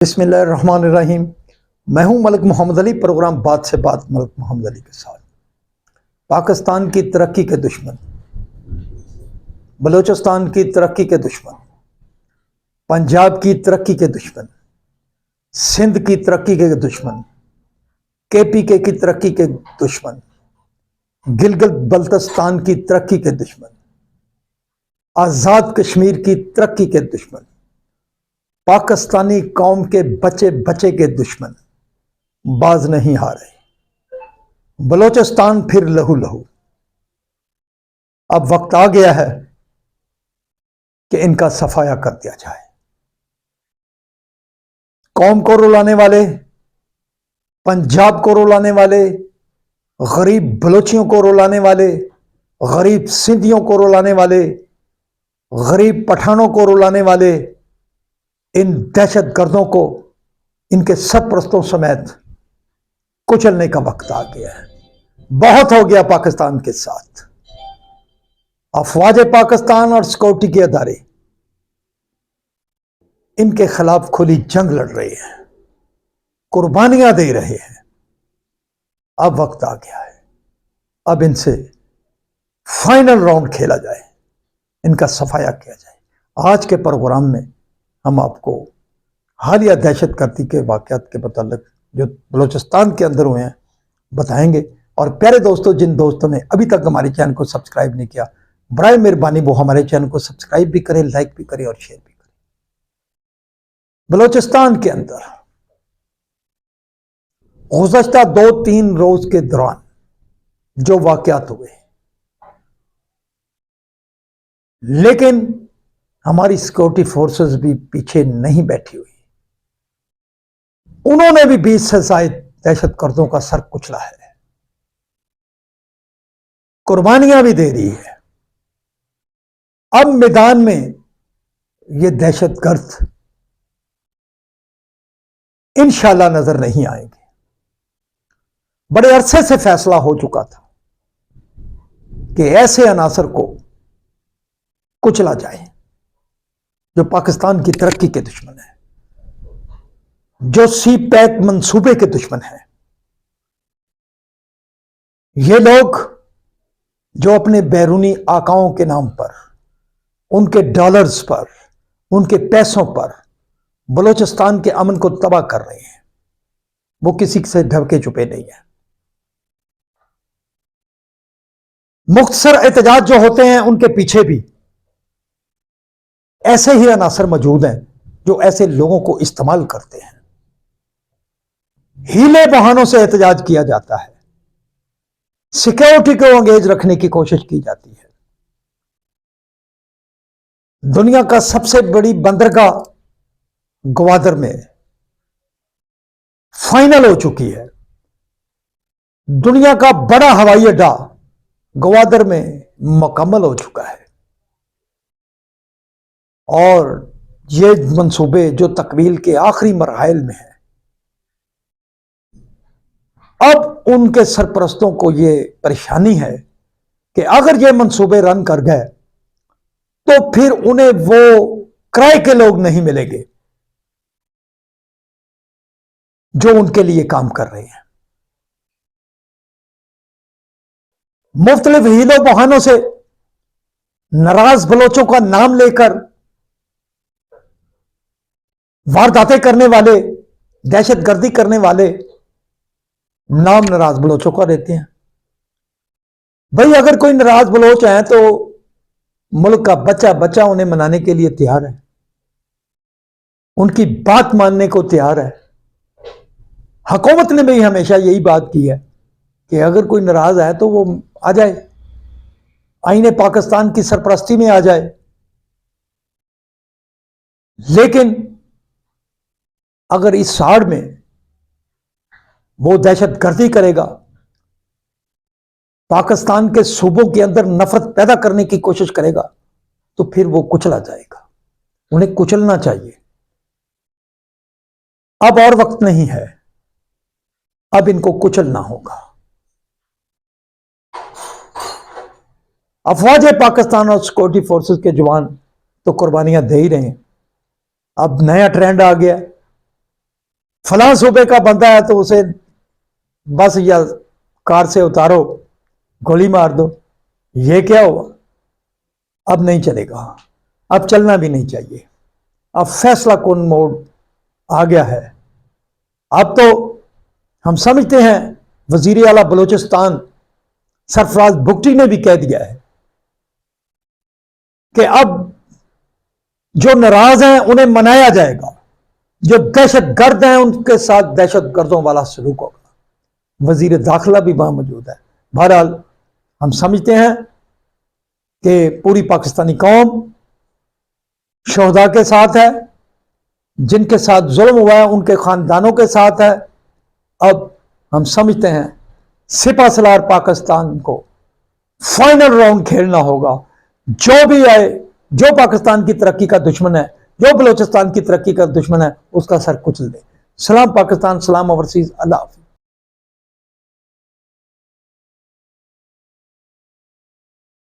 बिस्मिल्लाहिर्रहमानिर्रहीम। मैं हूं मलिक मोहम्मद अली। प्रोग्राम बात से बात मलिक मोहम्मद अली के साथ। पाकिस्तान की तरक्की के दुश्मन, बलूचिस्तान की तरक्की के दुश्मन, पंजाब की तरक्की के दुश्मन, सिंध की तरक्की के दुश्मन, केपीके की तरक्की के दुश्मन, गिलगित बल्तिस्तान की तरक्की के दुश्मन, आज़ाद कश्मीर की तरक्की के दुश्मन, पाकिस्तानी कौम के बच्चे बच्चे के दुश्मन बाज नहीं हारे। बलूचिस्तान फिर लहू लहू। अब वक्त आ गया है कि इनका सफाया कर दिया जाए। कौम को रुलाने वाले, पंजाब को रुलाने वाले, गरीब बलोचियों को रुलाने वाले, गरीब सिंधियों को रुलाने वाले, गरीब पठानों को रुलाने वाले इन दहशत गर्दों को इनके सरपरस्तों समेत कुचलने का वक्त आ गया है। बहुत हो गया पाकिस्तान के साथ। अफवाज पाकिस्तान और सिक्योरिटी के अदारे इनके खिलाफ खुली जंग लड़ रहे हैं, कुर्बानियां दे रहे हैं। अब वक्त आ गया है, अब इनसे फाइनल राउंड खेला जाए, इनका सफाया किया जाए। आज के प्रोग्राम में हम आपको हालिया दहशतगर्दी के वाक़यात के मुताल्लिक जो बलूचिस्तान के अंदर हुए हैं बताएंगे। और प्यारे दोस्तों, जिन दोस्तों ने अभी तक हमारे चैनल को सब्सक्राइब नहीं किया, बराए मेहरबानी वो हमारे चैनल को सब्सक्राइब भी करें, लाइक भी करें और शेयर भी करें। बलूचिस्तान के अंदर गुज़श्ता 2-3 रोज के दौरान जो वाक़यात हुए, लेकिन हमारी सिक्योरिटी फोर्सेस भी पीछे नहीं बैठी हुई। उन्होंने भी 20 से ज्यादा दहशतगर्दों का सर कुचला है, कुर्बानियां भी दे रही है। अब मैदान में ये दहशतगर्द इंशाल्लाह नजर नहीं आएंगे। बड़े अरसे से फैसला हो चुका था कि ऐसे अनासर को कुचला जाए जो पाकिस्तान की तरक्की के दुश्मन है, जो सी पैक मंसूबे के दुश्मन है। ये लोग जो अपने बैरूनी आकाओं के नाम पर, उनके डॉलर्स पर, उनके पैसों पर बलूचिस्तान के अमन को तबाह कर रहे हैं, वो किसी से ढके छुपे नहीं है। मुख्तसर एहतजाज जो होते हैं उनके पीछे भी ऐसे ही अनासर मौजूद हैं जो ऐसे लोगों को इस्तेमाल करते हैं। हीले बहानों से एहतजाज किया जाता है, सिक्योरिटी को एंगेज रखने की कोशिश की जाती है। दुनिया का सबसे बड़ी बंदरगाह ग्वादर में फाइनल हो चुकी है। दुनिया का बड़ा हवाई अड्डा ग्वादर में मुकम्मल हो चुका है। और ये मंसूबे जो तकमील के आखिरी मरहल में है, अब उनके सरपरस्तों को ये परेशानी है कि अगर ये मंसूबे रन कर गए तो फिर उन्हें वो किराए के लोग नहीं मिलेंगे जो उनके लिए काम कर रहे हैं। मुख्तलिफ हीलों बहानों से नाराज बलोचों का नाम लेकर वारदातें करने वाले, दहशतगर्दी करने वाले नाम नाराज बलोचों का देते हैं। भाई अगर कोई नाराज बलोच है तो मुल्क का बच्चा बच्चा उन्हें मनाने के लिए तैयार है, उनकी बात मानने को तैयार है। हुकूमत ने भी हमेशा यही बात की है कि अगर कोई नाराज है तो वो आ जाए, आईने पाकिस्तान की सरपरस्ती में आ जाए। लेकिन अगर इस साड़ में वो दहशतगर्दी करेगा, पाकिस्तान के सूबों के अंदर नफरत पैदा करने की कोशिश करेगा, तो फिर वो कुचला जाएगा। उन्हें कुचलना चाहिए। अब और वक्त नहीं है, अब इनको कुचलना होगा। अफवाज पाकिस्तान और सिक्योरिटी फोर्सेस के जवान तो कुर्बानियां दे ही रहे हैं। अब नया ट्रेंड आ गया, फलां सूबे का बंदा है तो उसे बस या कार से उतारो, गोली मार दो। ये क्या हुआ? अब नहीं चलेगा, अब चलना भी नहीं चाहिए। अब फैसला कौन मोड आ गया है। अब तो हम समझते हैं वजीर आला बलूचिस्तान सरफराज भुगटी ने भी कह दिया है कि अब जो नाराज हैं उन्हें मनाया जाएगा, जो दहशत गर्द हैं उनके साथ दहशत गर्दों वाला सलूक होगा। वजीर दाखिला भी वहां मौजूद है। बहरहाल हम समझते हैं कि पूरी पाकिस्तानी कौम शोहदा के साथ है, जिनके साथ जुल्म हुआ है उनके खानदानों के साथ है। अब हम समझते हैं सिपा सलार पाकिस्तान को फाइनल राउंड खेलना होगा। जो भी आए, जो पाकिस्तान की तरक्की का दुश्मन है, जो बलूचिस्तान की तरक्की का दुश्मन है, उसका सर कुचल दे। सलाम पाकिस्तान, सलाम ओवरसीज, अल्लाह हाफिज़।